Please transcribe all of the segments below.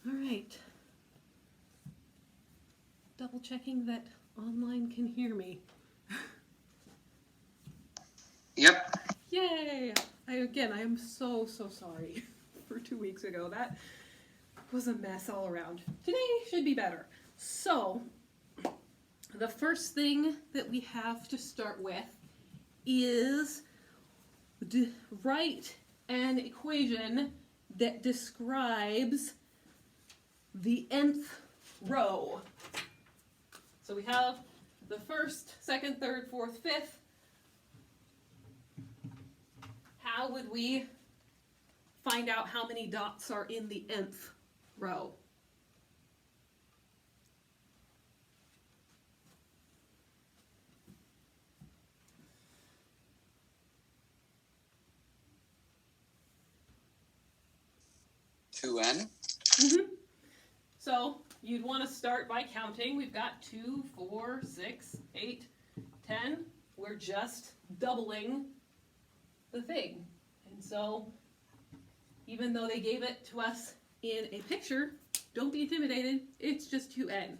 All right. Double checking that online can hear me. Yep. Yay! I am so sorry for 2 weeks ago. That was a mess all around. Today should be better. So, the first thing that we have to start with is write an equation that describes the nth row. So we have the first, second, third, fourth, fifth. How would we find out how many dots are in the nth row? N. So you'd want to start by counting. We've got 2, 4, 6, 8, 10. We're just doubling the thing. And so even though they gave it to us in a picture, don't be intimidated. It's just 2n.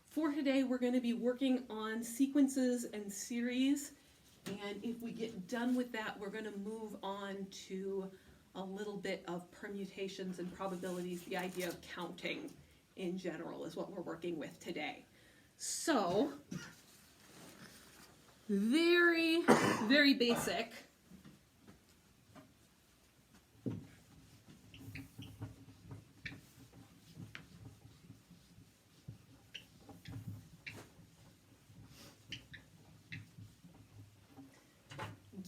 For today, we're going to be working on sequences and series. And if we get done with that, we're going to move on to a little bit of permutations and probabilities. The idea of counting in general is what we're working with today. So, very, very basic.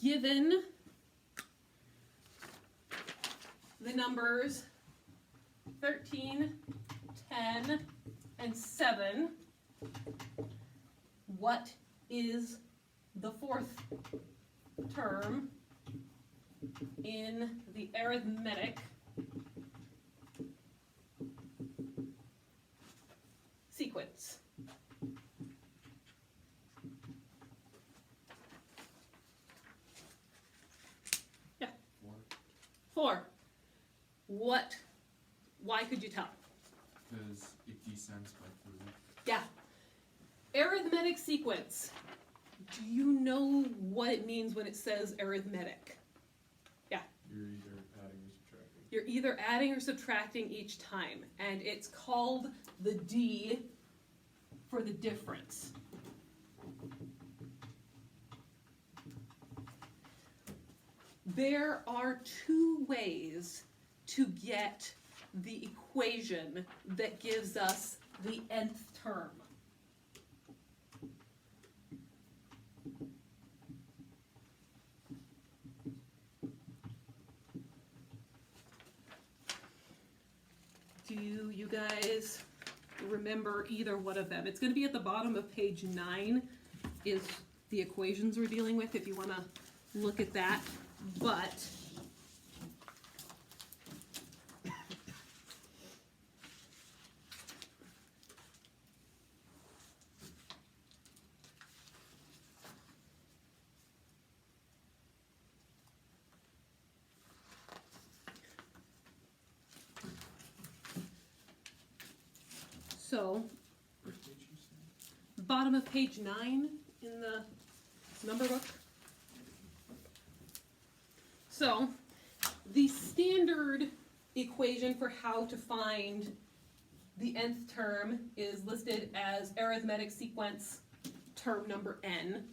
Given the numbers 13, 10, and 7, what is the fourth term in the arithmetic sequence? Yeah. 4. Why could you tell? Because it descends by 3. Yeah. Arithmetic sequence. Do you know what it means when it says arithmetic? Yeah. You're either adding or subtracting. You're either adding or subtracting each time, and it's called the D for the difference. There are 2 ways to get the equation that gives us the nth term. Do you guys remember either one of them? It's going to be at the bottom of page 9 is the equations we're dealing with if you want to look at that. But so, bottom of page 9 in the number book. So, the standard equation for how to find the nth term is listed as arithmetic sequence term number n.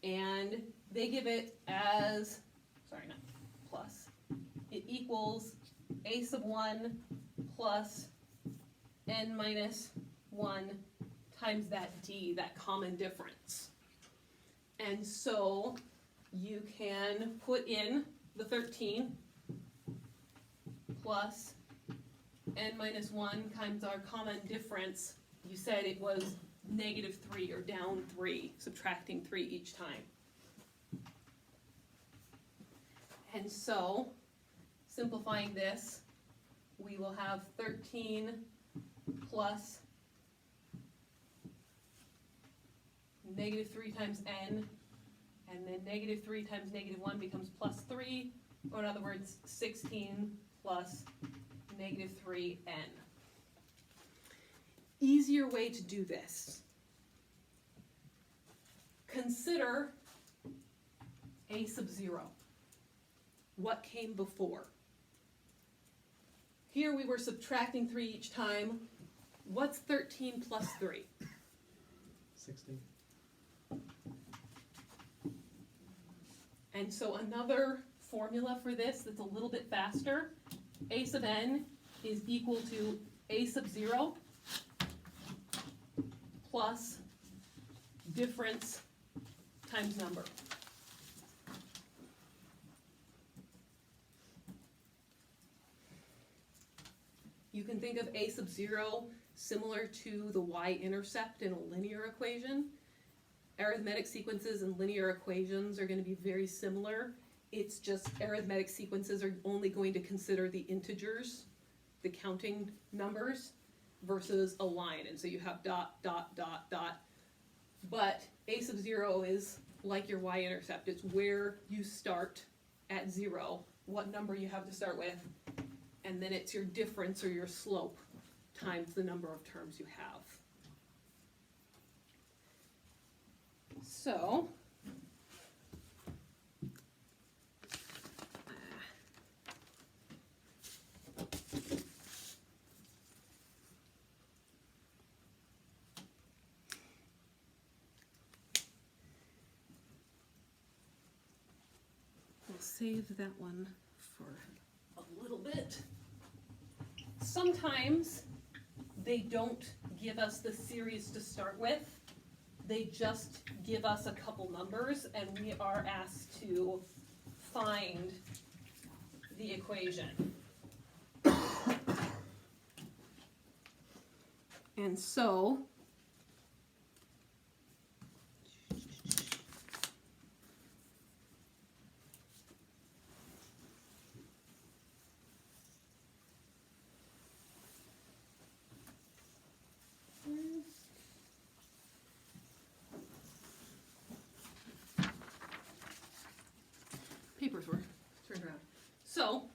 And they give it as, sorry, not plus. It equals a sub 1 plus n minus 1 times that d, that common difference. And so you can put in the 13 plus n minus 1 times our common difference. You said it was -3 or down 3, subtracting 3 each time. And so, simplifying this, we will have 13 plus -3 times n, and then -3 times -1 becomes +3, or in other words, 16 plus -3n. easier way to do this. Consider a sub 0. What came before? Here we were subtracting 3 each time. What's 13 plus 3? 16. And so another formula for this that's a little bit faster, a sub n is equal to a sub 0 plus difference times number. You can think of a sub 0 similar to the y-intercept in a linear equation. Arithmetic sequences and linear equations are going to be very similar. It's just arithmetic sequences are only going to consider the integers, the counting numbers, versus a line. And so you have dot, dot, dot, dot. But a sub 0 is like your y-intercept. It's where you start at 0, what number you have to start with, and then it's your difference or your slope times the number of terms you have. So, we'll save that one for a little bit. Sometimes they don't give us the series to start with. They just give us a couple numbers and we are asked to find the equation. And so, papers were turned around. So,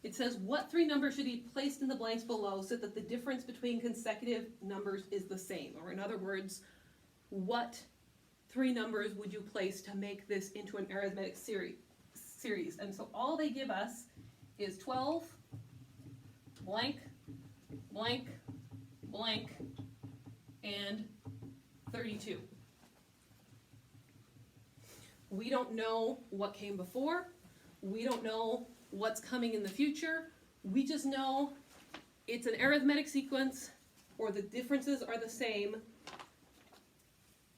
it says, what 3 numbers should be placed in the blanks below so that the difference between consecutive numbers is the same? Or in other words, what 3 numbers would you place to make this into an arithmetic series? And so all they give us is 12, blank, blank, blank, and 32. We don't know what came before. We don't know what's coming in the future. We just know it's an arithmetic sequence or the differences are the same.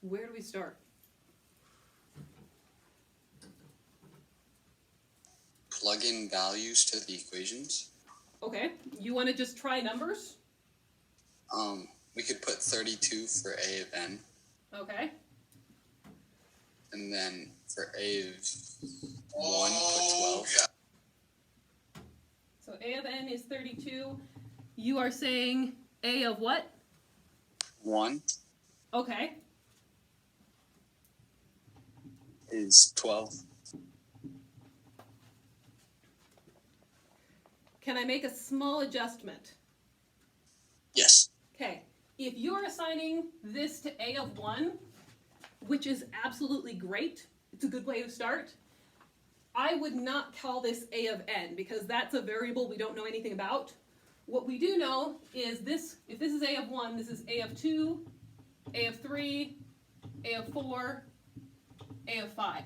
Where do we start? Plug in values to the equations. Okay, you want to just try numbers? We could put 32 for a of n, Okay. and then for a of 1, put 12. So a of n is 32. You are saying a of what? 1 Okay. is 12. Can I make a small adjustment? Yes. Okay. If you're assigning this to a of 1, which is absolutely great, it's a good way to start, I would not call this a of n because that's a variable we don't know anything about. What we do know is this, if this is a of 1, this is a of 2, a of 3, a of 4, a of 5.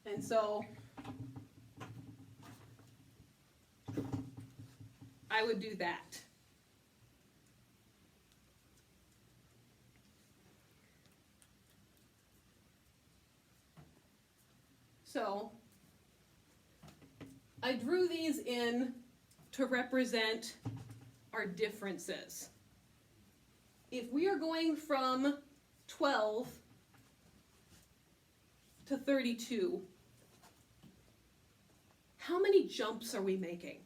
And so I would do that. So I drew these in to represent our differences. If we are going from 12 to 32, how many jumps are we making?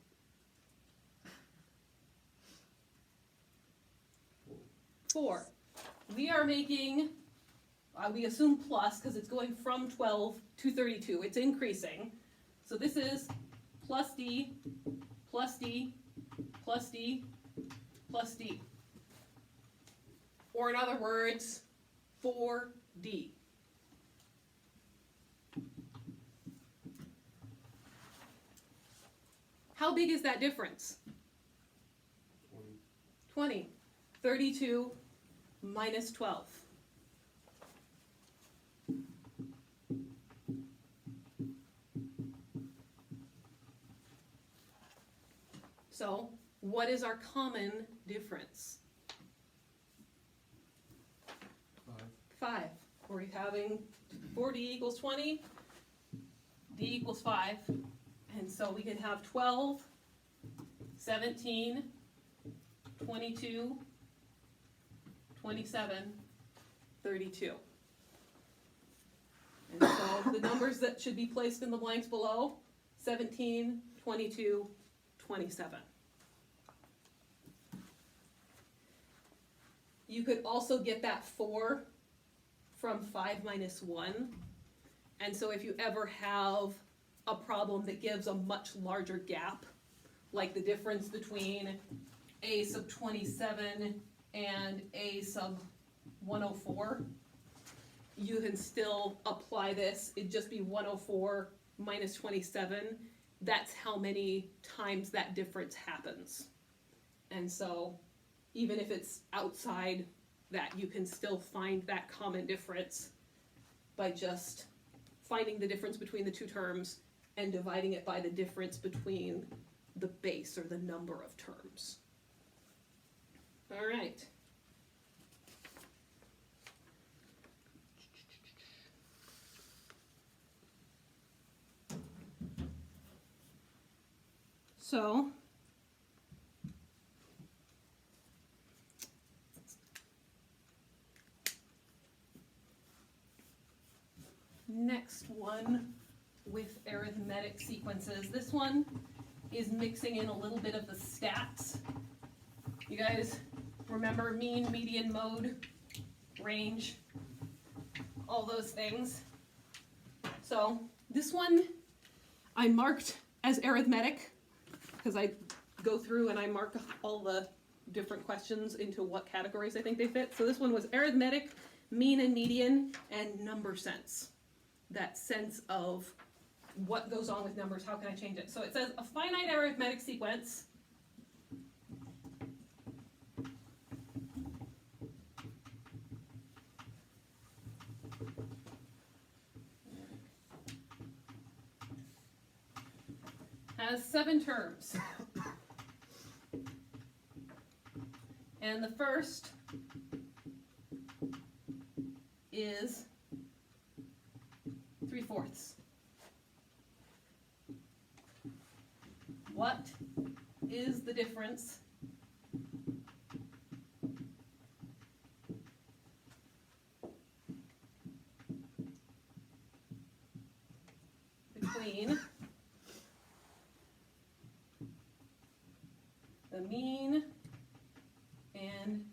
4. We are making, we assume plus because it's going from 12 to 32. It's increasing. So this is plus D plus D, plus D, plus D. Or in other words, 4D. How big is that difference? 20. 32 minus 12. So, what is our common difference? 5. We're having 4D equals 20, D equals 5. And so we can have 12, 17, 22, 27, 32. And so the numbers that should be placed in the blanks below, 17, 22, 27. You could also get that 4 from 5 minus 1. And so if you ever have a problem that gives a much larger gap, like the difference between a sub 27 and a sub 104, you can still apply this. It'd just be 104 minus 27. That's how many times that difference happens. And so even if it's outside that, you can still find that common difference by just finding the difference between the two terms and dividing it by the difference between the base or the number of terms. All right. So, next one with arithmetic sequences. This one is mixing in a little bit of the stats. You guys remember mean, median, mode, range, all those things. So this one I marked as arithmetic because I go through and I mark all the different questions into what categories I think they fit. So this one was arithmetic, mean and median, and number sense. That sense of what goes on with numbers, how can I change it? So it says a finite arithmetic sequence has 7 terms. And the first is 3/4. What is the difference between the mean and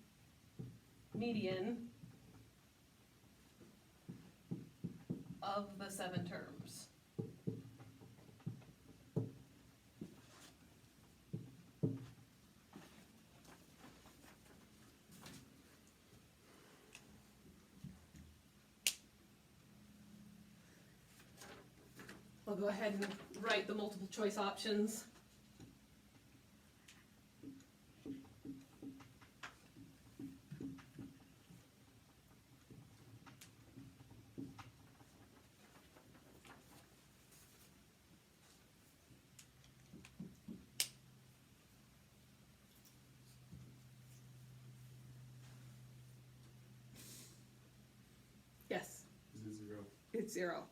median of the 7 terms? I'll go ahead and write the multiple choice options. Yes. Is it 0? It's 0.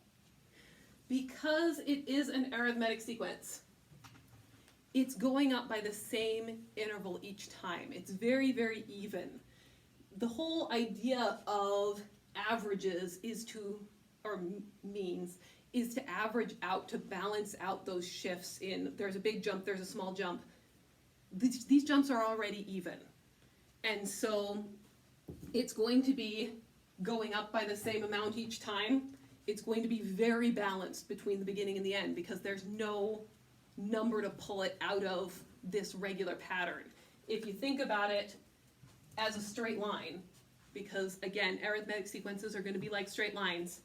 Because it is an arithmetic sequence, it's going up by the same interval each time. It's very, very even. The whole idea of averages is to, or means, is to average out, to balance out those shifts in, there's a big jump, there's a small jump. These jumps are already even. And so it's going to be going up by the same amount each time. It's going to be very balanced between the beginning and the end because there's no number to pull it out of this regular pattern. If you think about it as a straight line, because again, arithmetic sequences are going to be like straight lines,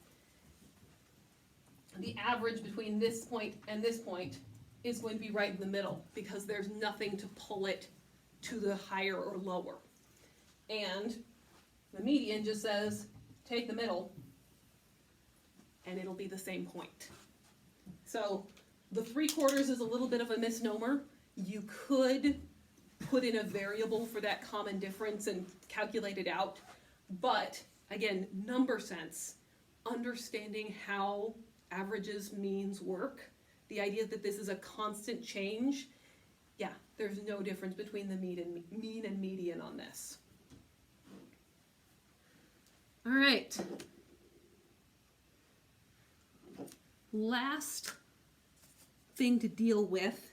the average between this point and this point is going to be right in the middle, because there's nothing to pull it to the higher or lower. And the median just says, take the middle, and it'll be the same point. So the 3/4 is a little bit of a misnomer. You could put in a variable for that common difference and calculate it out, but again, number sense, understanding how averages, means work, the idea that this is a constant change, yeah, there's no difference between the mean and median on this. All right. Last thing to deal with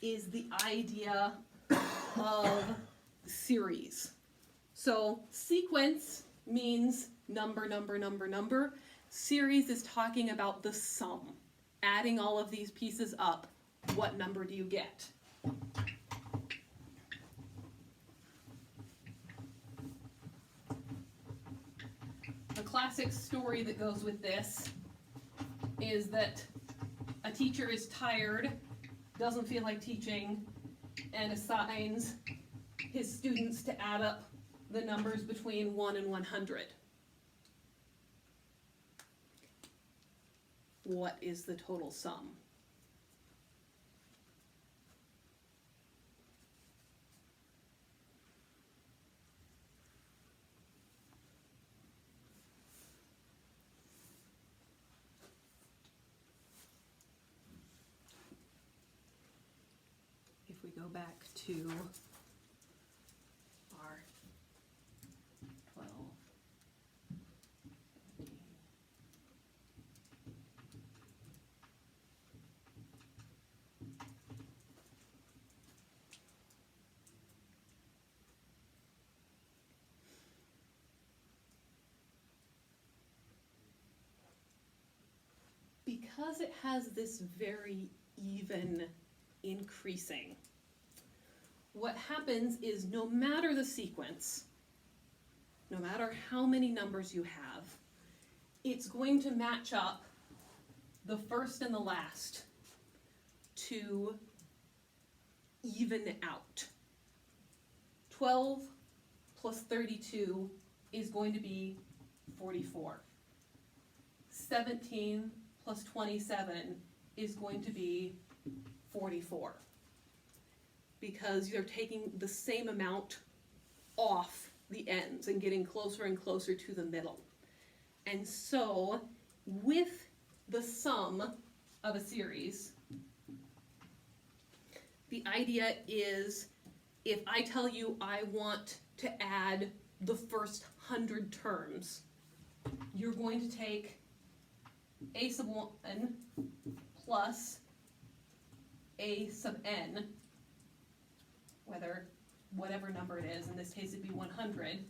is the idea of series. So sequence means number, number, number, number. Series is talking about the sum. Adding all of these pieces up, what number do you get? A classic story that goes with this is that a teacher is tired, doesn't feel like teaching, and assigns his students to add up the numbers between 1 and 100. What is the total sum? If we go back to our 12, 17, because it has this very even increasing, what happens is no matter the sequence, no matter how many numbers you have, it's going to match up the first and the last to even out. 12 plus 32 is going to be 44. 17 plus 27 is going to be 44. Because you're taking the same amount off the ends and getting closer and closer to the middle. And so, with the sum of a series, the idea is, if I tell you I want to add the first 100 terms, you're going to take a sub 1 plus a sub n, whatever number it is, in this case it'd be 100,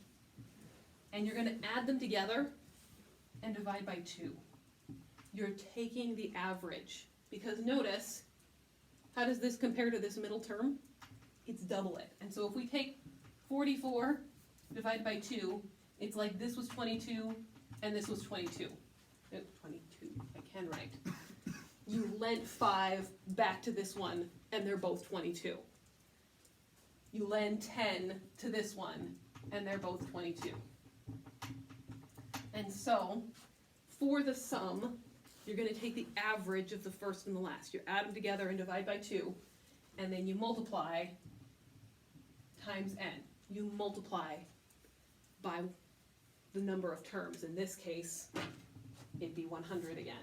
and you're going to add them together and divide by 2. You're taking the average, because notice, how does this compare to this middle term? It's double it. And so if we take 44 divided by 2, it's like this was 22 and this was 22. 22, I can write. You lent 5 back to this one and they're both 22. You lend 10 to this one and they're both 22. And so, for the sum, you're going to take the average of the first and the last. You add them together and divide by 2, and then you multiply times n. You multiply by the number of terms. In this case, it'd be 100 again.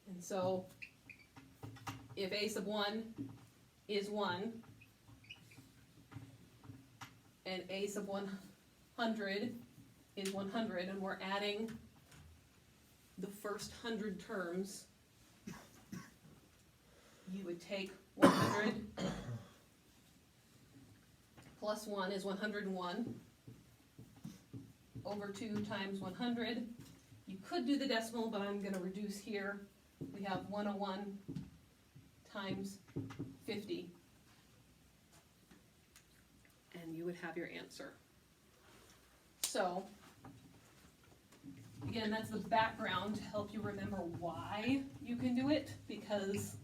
And so, if a sub 1 is 1, and a sub 100 is 100, and we're adding the first 100 terms, you would take 100 plus 1 is 101 over 2 times 100, You could do the decimal, but I'm gonna reduce here. We have 101 times 50. And you would have your answer. So, again, that's the background to help you remember why you can do it, because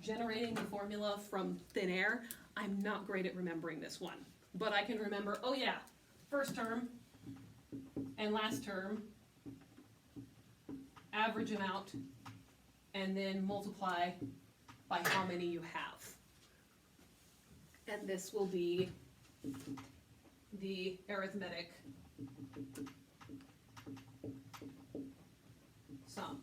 generating the formula from thin air, I'm not great at remembering this one. But I can remember, oh yeah, first term and last term, average them out, and then multiply by how many you have. And this will be the arithmetic sum.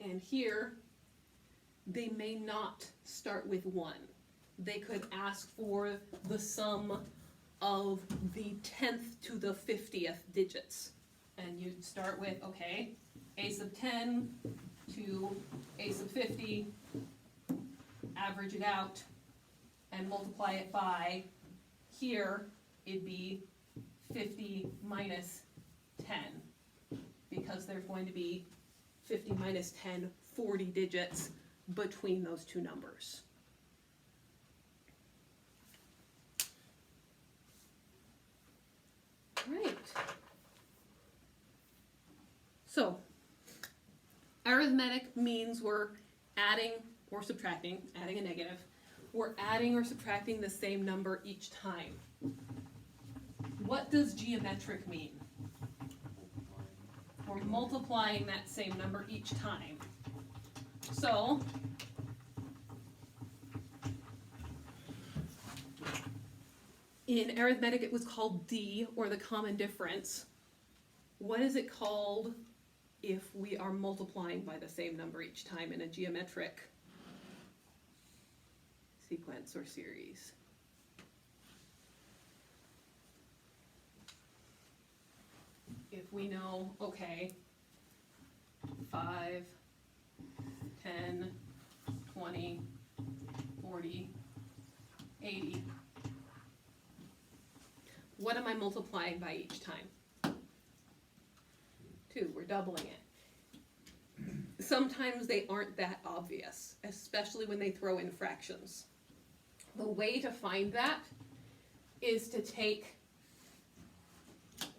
And here, they may not start with 1. They could ask for the sum of the 10th to the 50th digits. And you'd start with, okay, a sub 10 to a sub 50, average it out, and multiply it by, here, it'd be 50 minus 10, because there's going to be 50 minus 10, 40 digits between those two numbers. Right. So, arithmetic means we're adding or subtracting, adding a negative. We're adding or subtracting the same number each time. What does geometric mean? We're multiplying that same number each time. So, in arithmetic it was called D, or the common difference. What is it called if we are multiplying by the same number each time in a geometric sequence or series? If we know, okay, 5, 10, 20, 40, 80. What am I multiplying by each time? 2, we're doubling it. Sometimes they aren't that obvious, especially when they throw in fractions. The way to find that is to take,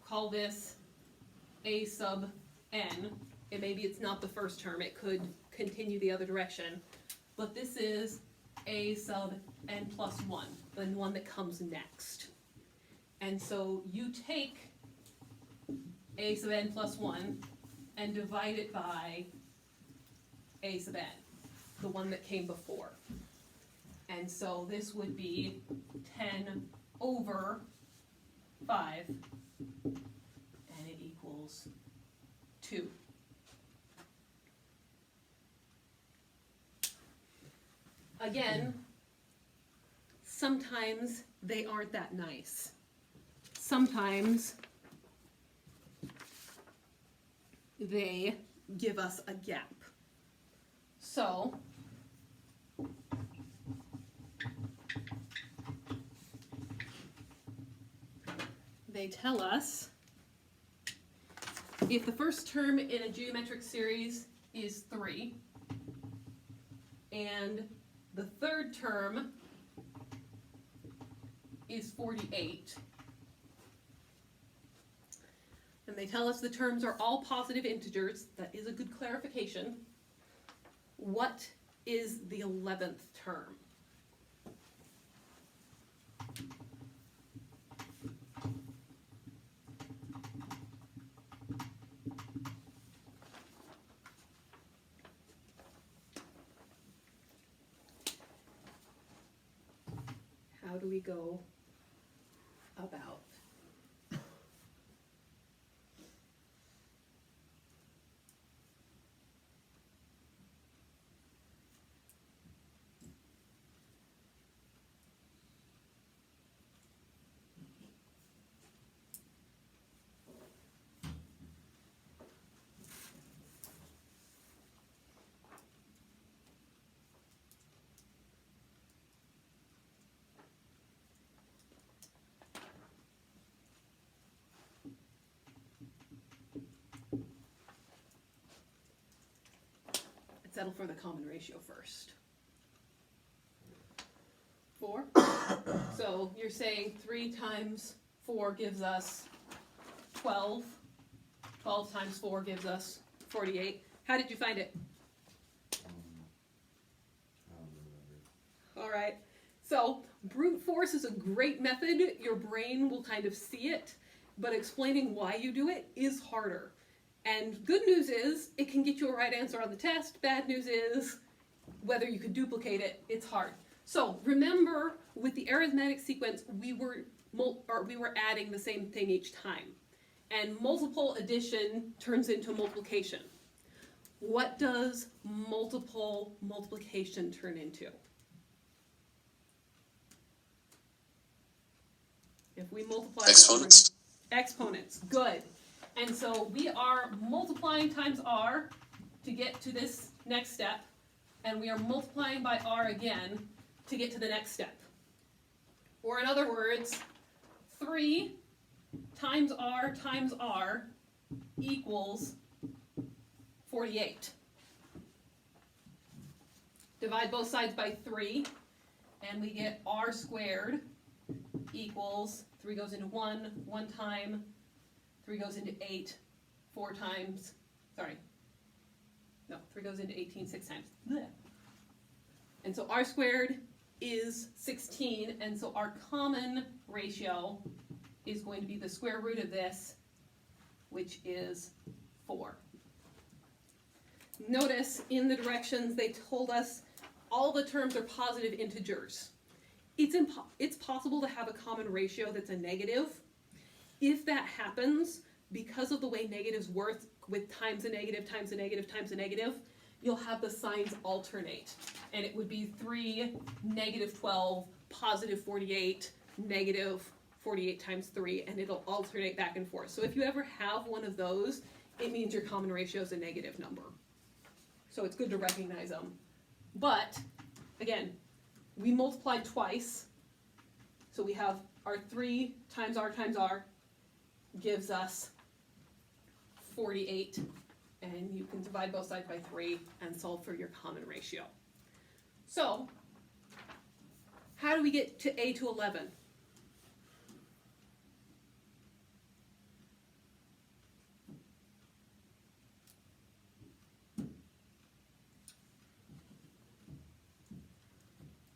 call this a sub n, and maybe it's not the first term, it could continue the other direction, but this is a sub n plus 1, the one that comes next. And so you take a sub n plus 1 and divide it by a sub n, the one that came before. And so this would be 10 over 5, and it equals 2. Again, sometimes they aren't that nice. Sometimes they give us a gap. So, they tell us if the first term in a geometric series is 3, and the third term is 48, and they tell us the terms are all positive integers, that is a good clarification. What is the 11th term? How do we go about? settle for the common ratio first. 4. So you're saying 3 times 4 gives us 12. 12 times 4 gives us 48. How did you find it? I don't remember. All right. So brute force is a great method. Your brain will kind of see it, but explaining why you do it is harder. And good news is it can get you a right answer on the test. Bad news is whether you could duplicate it, it's hard. So remember, with the arithmetic sequence, we were adding the same thing each time. And multiple addition turns into multiplication. What does multiple multiplication turn into? If we multiply Exponents. Exponents, good. And so we are multiplying times r to get to this next step, and we are multiplying by r again to get to the next step. Or in other words, 3 times r equals 48. Divide both sides by 3, and we get r squared equals, 3 goes into 1 time, 3 goes into 8 4 times, 3 goes into 18 6 times. Blech. And so r squared is 16, and so our common ratio is going to be the square root of this, which is 4. Notice in the directions they told us all the terms are positive integers. It's possible to have a common ratio that's a negative. If that happens, because of the way negatives work with times a negative, times a negative, times a negative, you'll have the signs alternate. And it would be 3, negative 12, positive 48, negative 48 times 3, and it'll alternate back and forth. So if you ever have one of those, it means your common ratio is a negative number. So it's good to recognize them. But, again, we multiplied twice, so we have our 3 times r gives us 48, and you can divide both sides by 3 and solve for your common ratio. So, how do we get to a to 11?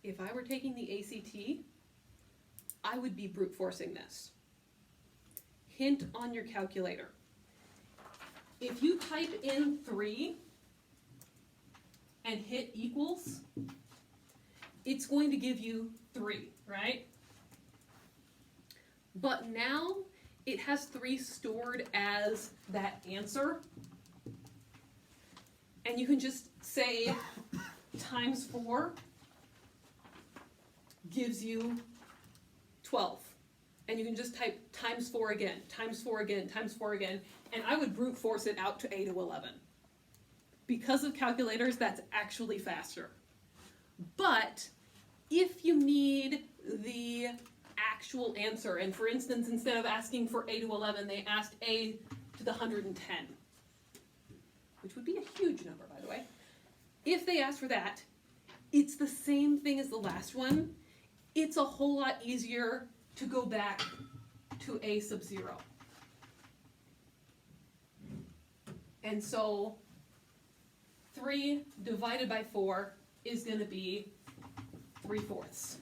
If I were taking the ACT, I would be brute forcing this. Hint on your calculator. If you type in 3 and hit equals, it's going to give you 3, right? But now it has 3 stored as that answer. And you can just say times 4 gives you 12. And you can just type times 4 again, times 4 again, times 4 again, and I would brute force it out to a to 11. Because of calculators, that's actually faster. But if you need the actual answer, and for instance, instead of asking for a to 11, they asked a to the 110, which would be a huge number, by the way. If they asked for that, it's the same thing as the last one. It's a whole lot easier to go back to a sub 0. And so 3 divided by 4 is going to be 3/4.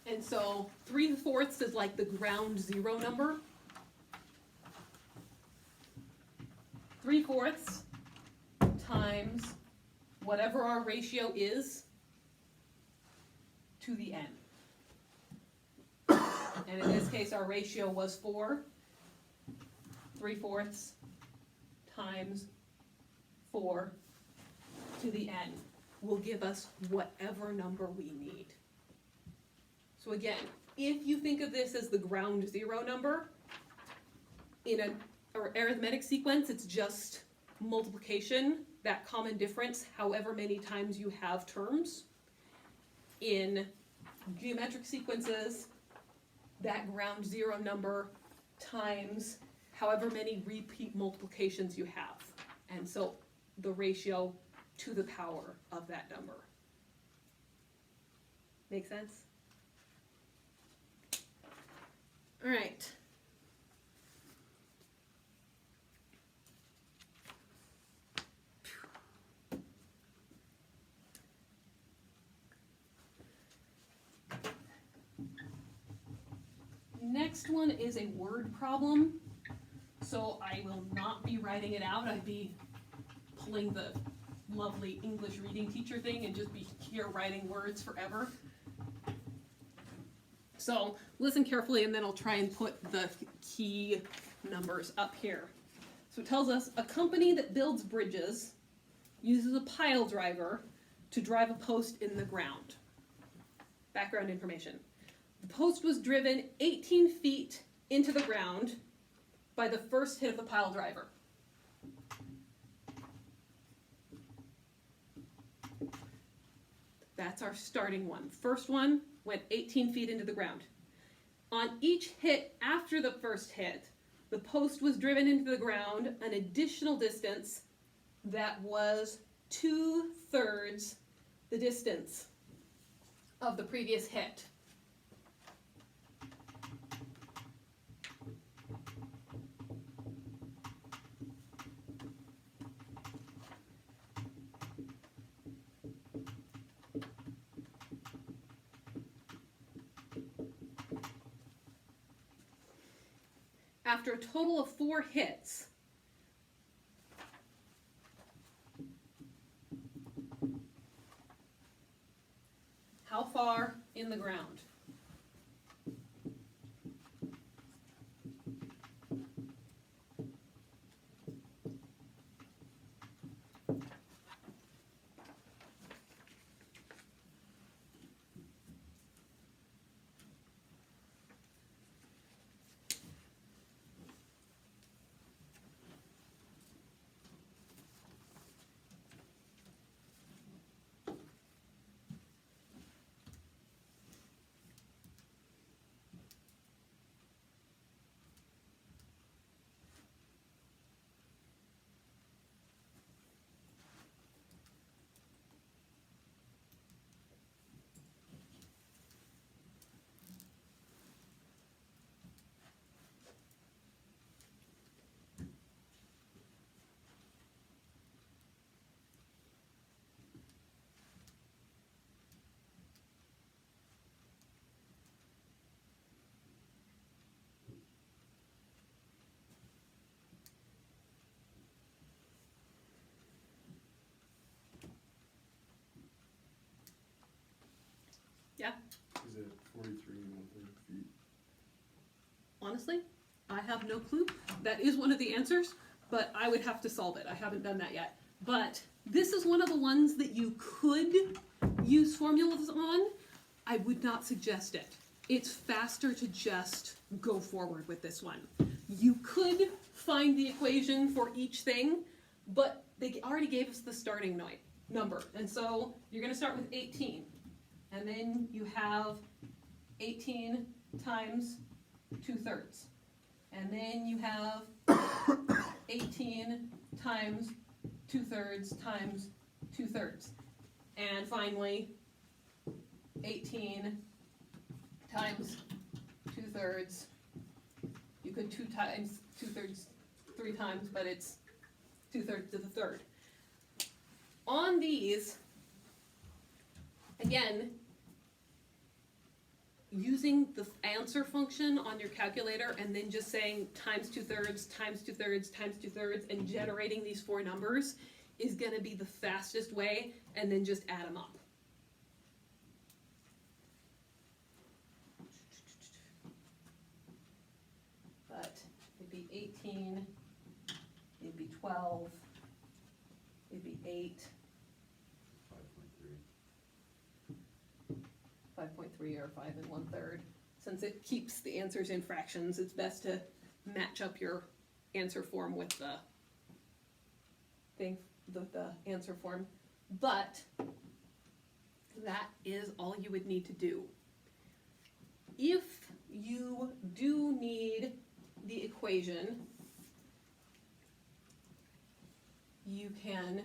And so 3/4 is like the ground 0 number. 3/4 times whatever our ratio is to the n. And in this case, our ratio was 4. 3/4 times 4 to the n will give us whatever number we need. So again, if you think of this as the ground 0 number, in an arithmetic sequence, it's just multiplication, that common difference, however many times you have terms. In geometric sequences, that ground 0 number times however many repeat multiplications you have. And so the ratio to the power of that number. Make sense? All right. Next one is a word problem. So I will not be writing it out. I'd be pulling the lovely English reading teacher thing and just be here writing words forever. So listen carefully and then I'll try and put the key numbers up here. So it tells us a company that builds bridges uses a pile driver to drive a post in the ground. Background information. The post was driven 18 feet into the ground by the first hit of the pile driver. That's our starting one. First one went 18 feet into the ground. On each hit after the first hit, the post was driven into the ground an additional distance that was 2/3 the distance of the previous hit. After a total of 4 hits, how far in the ground? Yeah? Is it 43 1/3 feet? Honestly, I have no clue. That is one of the answers, but I would have to solve it. I haven't done that yet. But this is one of the ones that you could use formulas on. I would not suggest it. It's faster to just go forward with this one. You could find the equation for each thing, but they already gave us the starting number. And so you're going to start with 18. And then you have 18 times 2/3. And then you have 18 times 2/3 times 2/3. And finally, 18 times 2/3. You could 2 times 2/3 3 times, but it's 2/3 to the third. On these, again, using the answer function on your calculator and then just saying times 2/3 times 2/3 times 2/3 and generating these 4 numbers is going to be the fastest way, and then just add them up. But it'd be 18, it'd be 12, it'd be 8, 5.3 or 5 1/3. Since it keeps the answers in fractions, it's best to match up your answer form with the thing, the answer form. But that is all you would need to do. If you do need the equation you can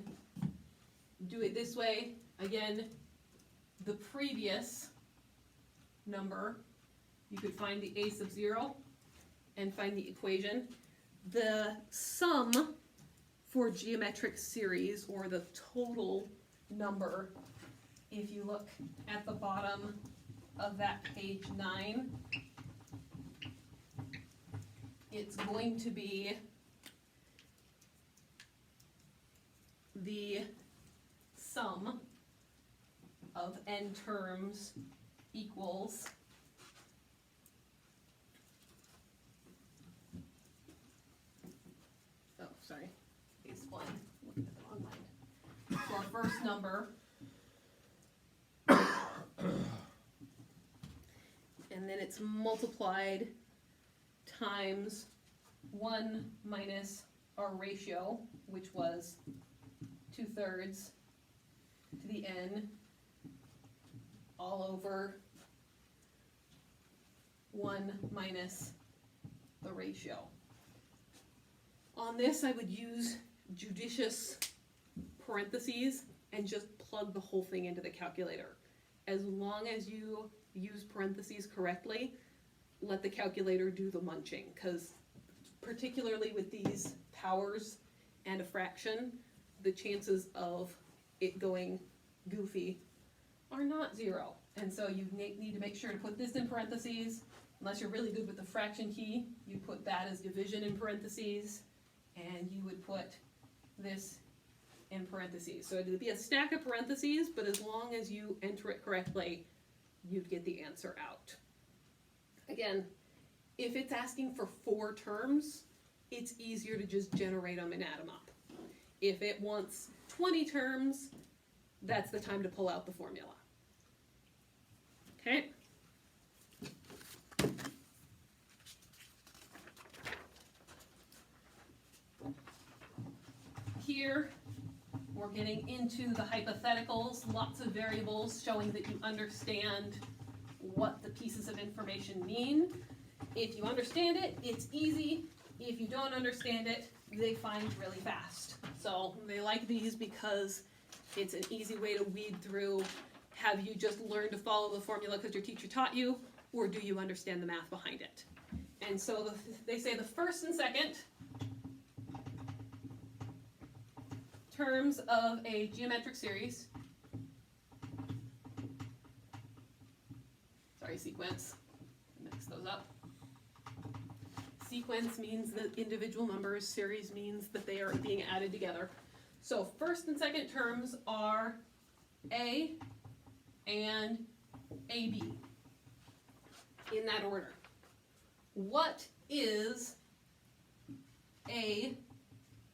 do it this way. Again, the previous number, you could find the a sub 0 and find the equation. The sum for geometric series, or the total number, if you look at the bottom of that page 9, it's going to be the sum of n terms equals page 1, looking at the wrong line. So our first number, and then it's multiplied times 1 minus our ratio, which was 2/3 to the n, all over 1 minus the ratio. On this, I would use judicious parentheses and just plug the whole thing into the calculator. As long as you use parentheses correctly, let the calculator do the munching, because particularly with these powers and a fraction, the chances of it going goofy are not 0. And so you need to make sure to put this in parentheses. Unless you're really good with the fraction key, you put that as division in parentheses, and you would put this in parentheses. So it would be a stack of parentheses, but as long as you enter it correctly, you'd get the answer out. Again, if it's asking for 4 terms, it's easier to just generate them and add them up. If it wants 20 terms, that's the time to pull out the formula. Okay? Here, we're getting into the hypotheticals, lots of variables showing that you understand what the pieces of information mean. If you understand it, it's easy. If you don't understand it, they find really fast. So they like these because it's an easy way to weed through. Have you just learned to follow the formula because your teacher taught you, or do you understand the math behind it? And so they say the first and second terms of a geometric series, sequence, mix those up. Sequence means that individual numbers, series means that they are being added together. So first and second terms are A and AB in that order. What is A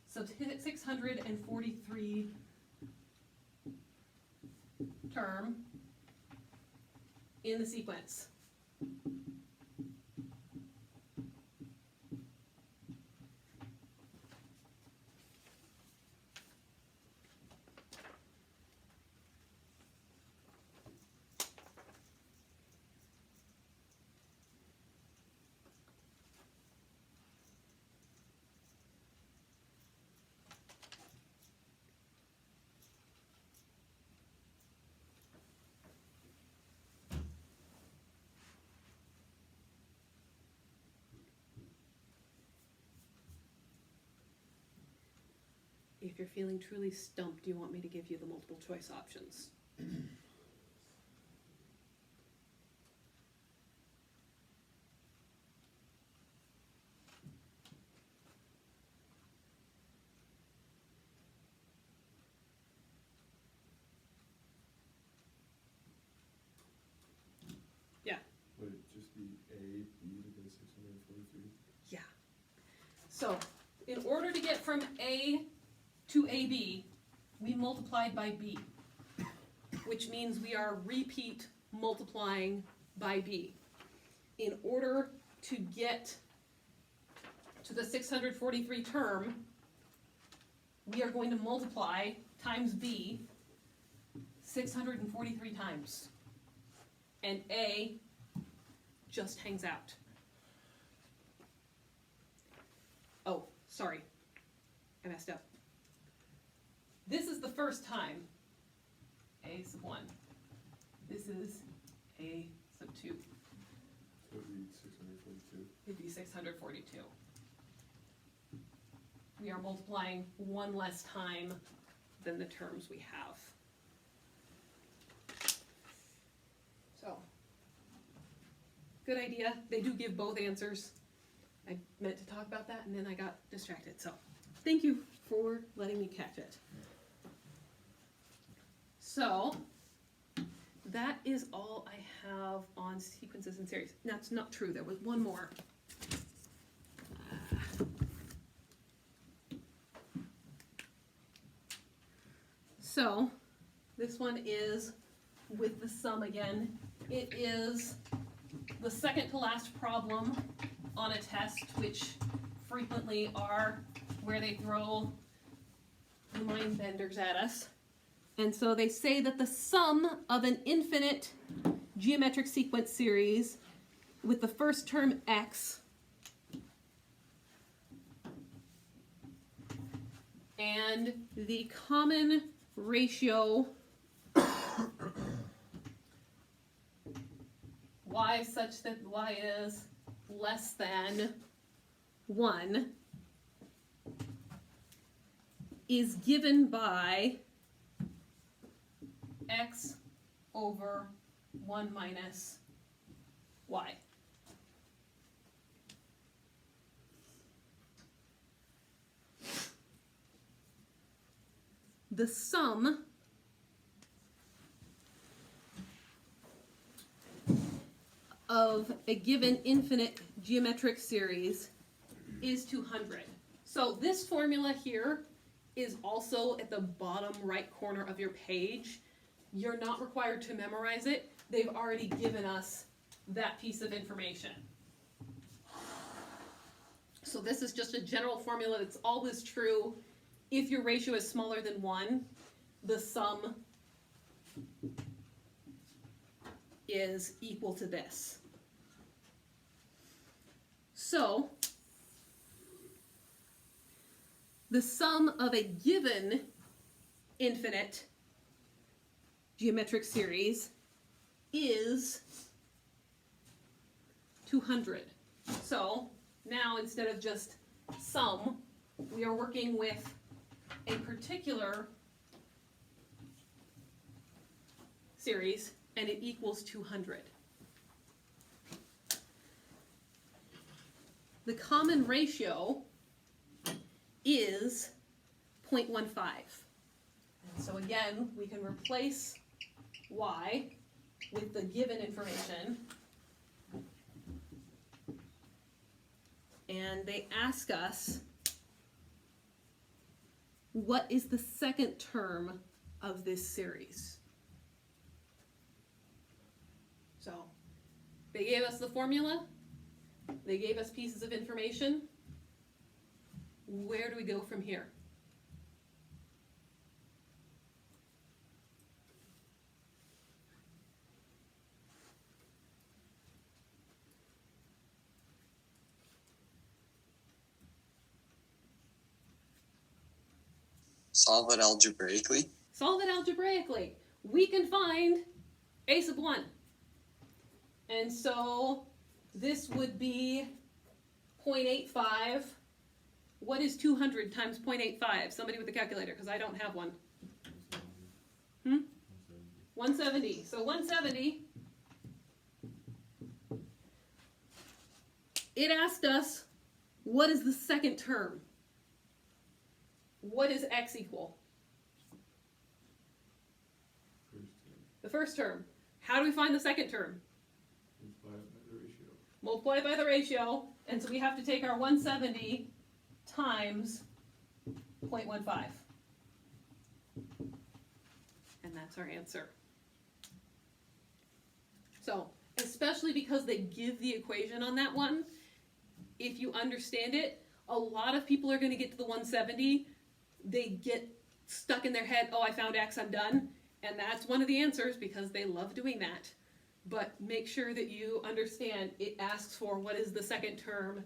sub 643 term in the sequence? If you're feeling truly stumped, do you want me to give you the multiple choice options? Would it just be A, B to the 643? Yeah. So, in order to get from A to AB, we multiplied by B, which means we are repeat multiplying by B. In order to get to the 643 term, we are going to multiply times B 643 times. And A just hangs out. Oh, sorry, I messed up. this is the first time, a sub 1. This is a sub 2. So it'd be 642. It'd be 642. We are multiplying one less time than the terms we have. So, good idea. They do give both answers. I meant to talk about that and then I got distracted. So, thank you for letting me catch it. So, that is all I have on sequences and series. That's not true. There was one more. So, this one is with the sum again. It is the second to last problem on a test, which frequently are where they throw the mind benders at us. And so they say that the sum of an infinite geometric sequence series with the first term x and the common ratio y such that y is less than 1 is given by x over 1 minus y. The sum of a given infinite geometric series is 200. So this formula here is also at the bottom right corner of your page. You're not required to memorize it. They've already given us that piece of information. So this is just a general formula that's always true. If your ratio is smaller than 1, the sum is equal to this. So, the sum of a given infinite geometric series is 200. So, now instead of just sum, we are working with a particular series, and it equals 200. The common ratio is 0.15. And so again, we can replace y with the given information. And they ask us, what is the second term of this series? So, they gave us the formula. They gave us pieces of information. Where do we go from here? Solve it algebraically. Solve it algebraically. We can find a sub 1. And so this would be 0.85. What is 200 times 0.85? Somebody with a calculator, because I don't have one. 170. So 170. It asked us, what is the second term? What is x equal? The first term. How do we find the second term? Multiply it by the ratio. And so we have to take our 170 times 0.15. And that's our answer. So, especially because they give the equation on that one, if you understand it, a lot of people are going to get to the 170. They get stuck in their head, oh, I found x, I'm done. And that's one of the answers because they love doing that. But make sure that you understand it asks for what is the second term,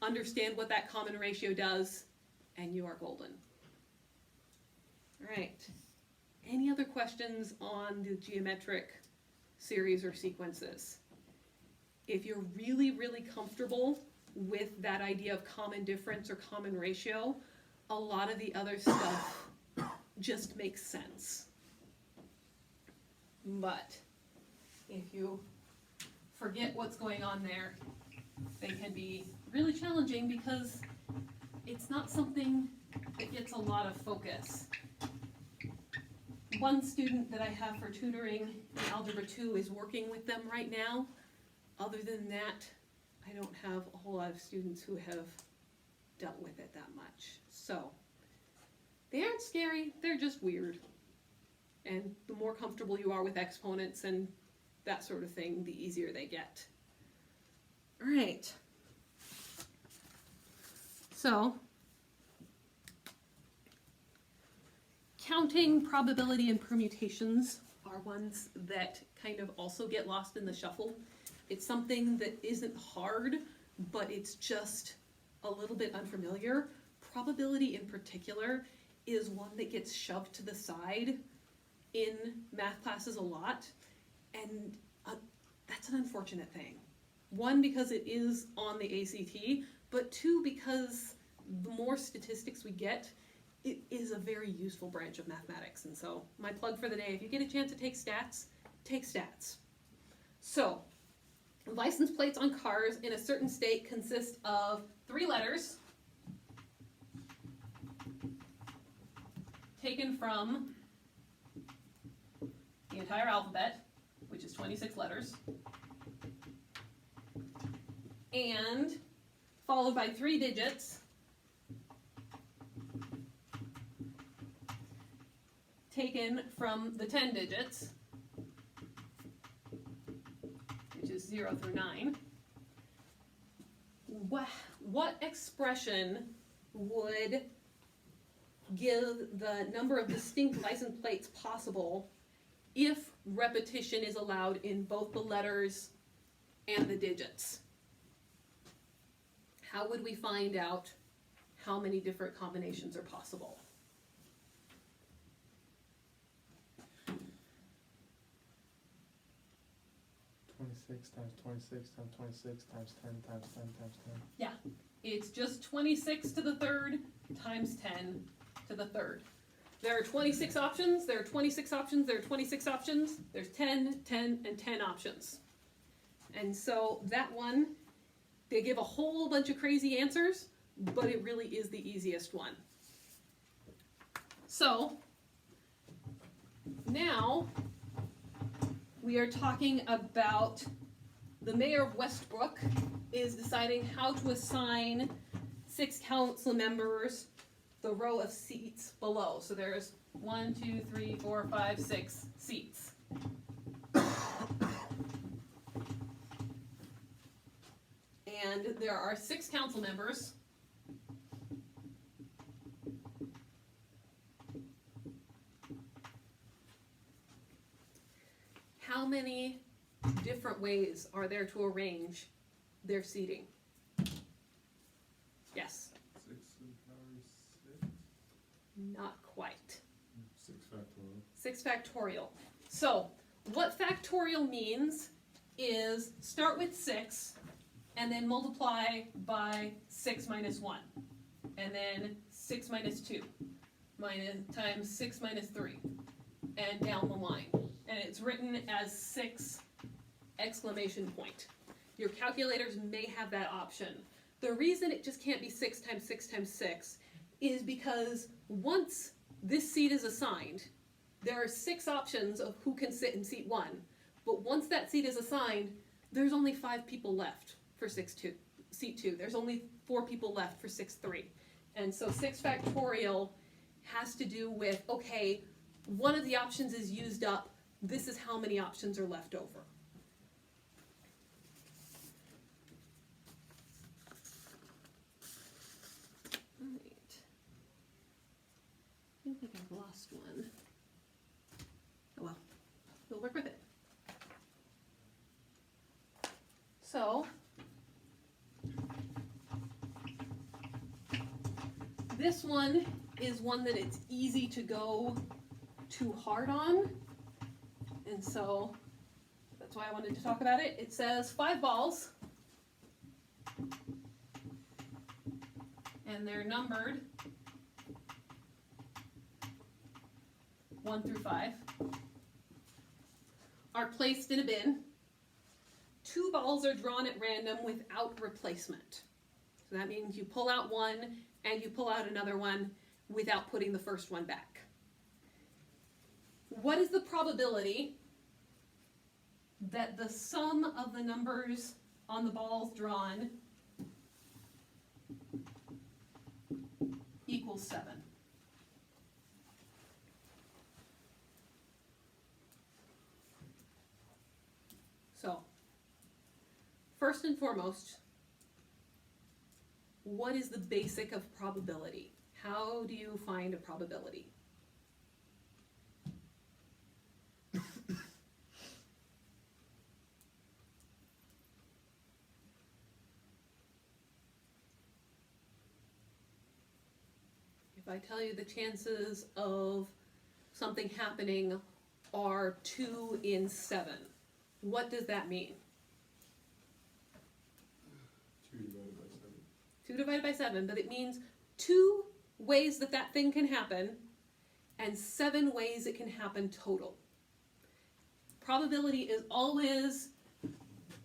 understand what that common ratio does, and you are golden. All right. Any other questions on the geometric series or sequences? If you're really, really comfortable with that idea of common difference or common ratio, a lot of the other stuff just makes sense. But if you forget what's going on there, they can be really challenging because it's not something that gets a lot of focus. One student that I have for tutoring in Algebra 2 is working with them right now. Other than that, I don't have a whole lot of students who have dealt with it that much. So, they aren't scary, they're just weird. And the more comfortable you are with exponents and that sort of thing, the easier they get. All right. So, counting, probability, and permutations are ones that kind of also get lost in the shuffle. It's something that isn't hard, but it's just a little bit unfamiliar. Probability in particular is one that gets shoved to the side in math classes a lot, and that's an unfortunate thing. One, because it is on the ACT, but two, because the more statistics we get, it is a very useful branch of mathematics. And so my plug for the day, if you get a chance to take stats, take stats. So license plates on cars in a certain state consist of 3 letters taken from the entire alphabet, which is 26 letters, and followed by 3 digits taken from the 10 digits, which is 0 through 9. What expression would give the number of distinct license plates possible if repetition is allowed in both the letters and the digits? How would we find out how many different combinations are possible? 26 times 26 times 26 times 10 times 10 times 10. It's just 26 to the third times 10 to the third. There are 26 options, there are 26 options, there are 26 options, there's 10, 10, and 10 options. And so that one, they give a whole bunch of crazy answers, but it really is the easiest one. So, now we are talking about the mayor of Westbrook is deciding how to assign 6 council members the row of seats below. So there's 1, 2, 3, 4, 5, 6 seats. And there are 6 council members. How many different ways are there to arrange their seating? Yes? 6 to the power 6? Not quite. 6 factorial. 6 factorial. So, what factorial means is start with 6 and then multiply by 6 minus 1. And then 6 minus 2 times 6 minus 3. And down the line. And it's written as 6 exclamation point. Your calculators may have that option. The reason it just can't be 6 times 6 times 6 is because once this seat is assigned, there are 6 options of who can sit in seat 1. But once that seat is assigned, there's only 5 people left for seat 2. There's only 4 people left for 6-3. And so 6 factorial has to do with, okay, one of the options is used up. This is how many options are left over. All right. I think I've lost one. Oh well, we'll work with it. So, this one is one that it's easy to go too hard on. And so that's why I wanted to talk about it. It says 5 balls. And they're numbered 1 through 5. Are placed in a bin. 2 balls are drawn at random without replacement. So that means you pull out one and you pull out another one without putting the first one back. What is the probability that the sum of the numbers on the balls drawn equals 7? So, first and foremost, what is the basic of probability? How do you find a probability? If I tell you the chances of something happening are 2 in 7, what does that mean? 2 divided by 7. 2 divided by 7, but it means 2 ways that that thing can happen and 7 ways it can happen total. Probability is always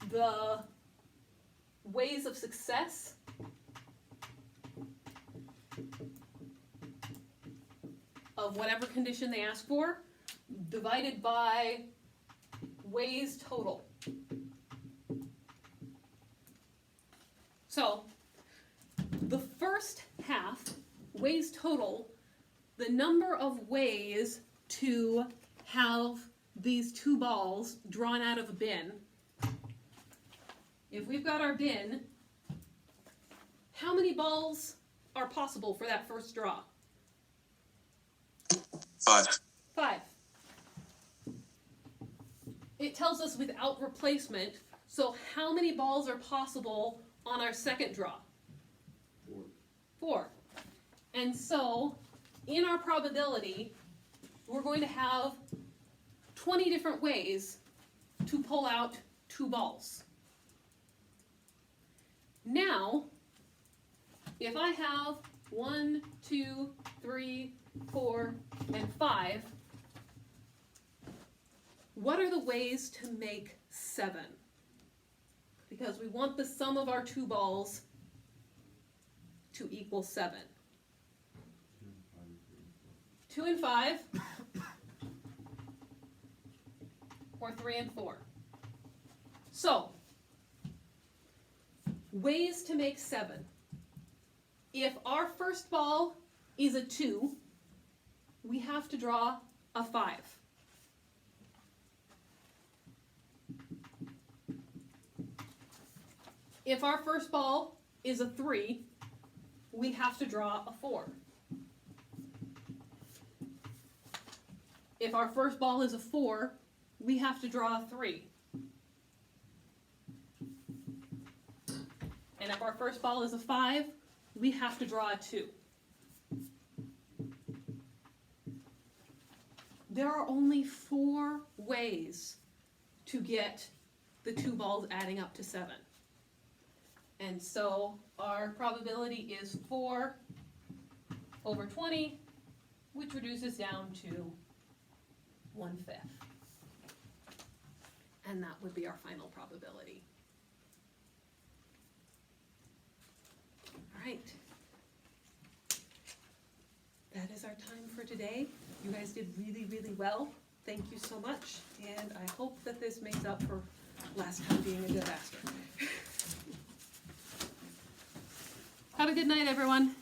the ways of success of whatever condition they ask for divided by ways total. So, the first half, ways total, the number of ways to have these 2 balls drawn out of a bin. If we've got our bin, how many balls are possible for that first draw? 5. 5. It tells us without replacement, so how many balls are possible on our second draw? 4. 4. And so, in our probability, we're going to have 20 different ways to pull out 2 balls. Now, if I have 1, 2, 3, 4, and 5, what are the ways to make 7? Because we want the sum of our 2 balls to equal 7. 2 and 5, or 3 and 4. So, ways to make 7. If our first ball is a 2, we have to draw a 5. If our first ball is a 3, we have to draw a 4. If our first ball is a 4, we have to draw a 3. And if our first ball is a 5, we have to draw a 2. There are only 4 ways to get the 2 balls adding up to 7. And so our probability is 4 over 20, which reduces down to 1/5. And that would be our final probability. All right. That is our time for today. You guys did really, really well. Thank you so much. And I hope that this makes up for last time being a disaster. Have a good night, everyone.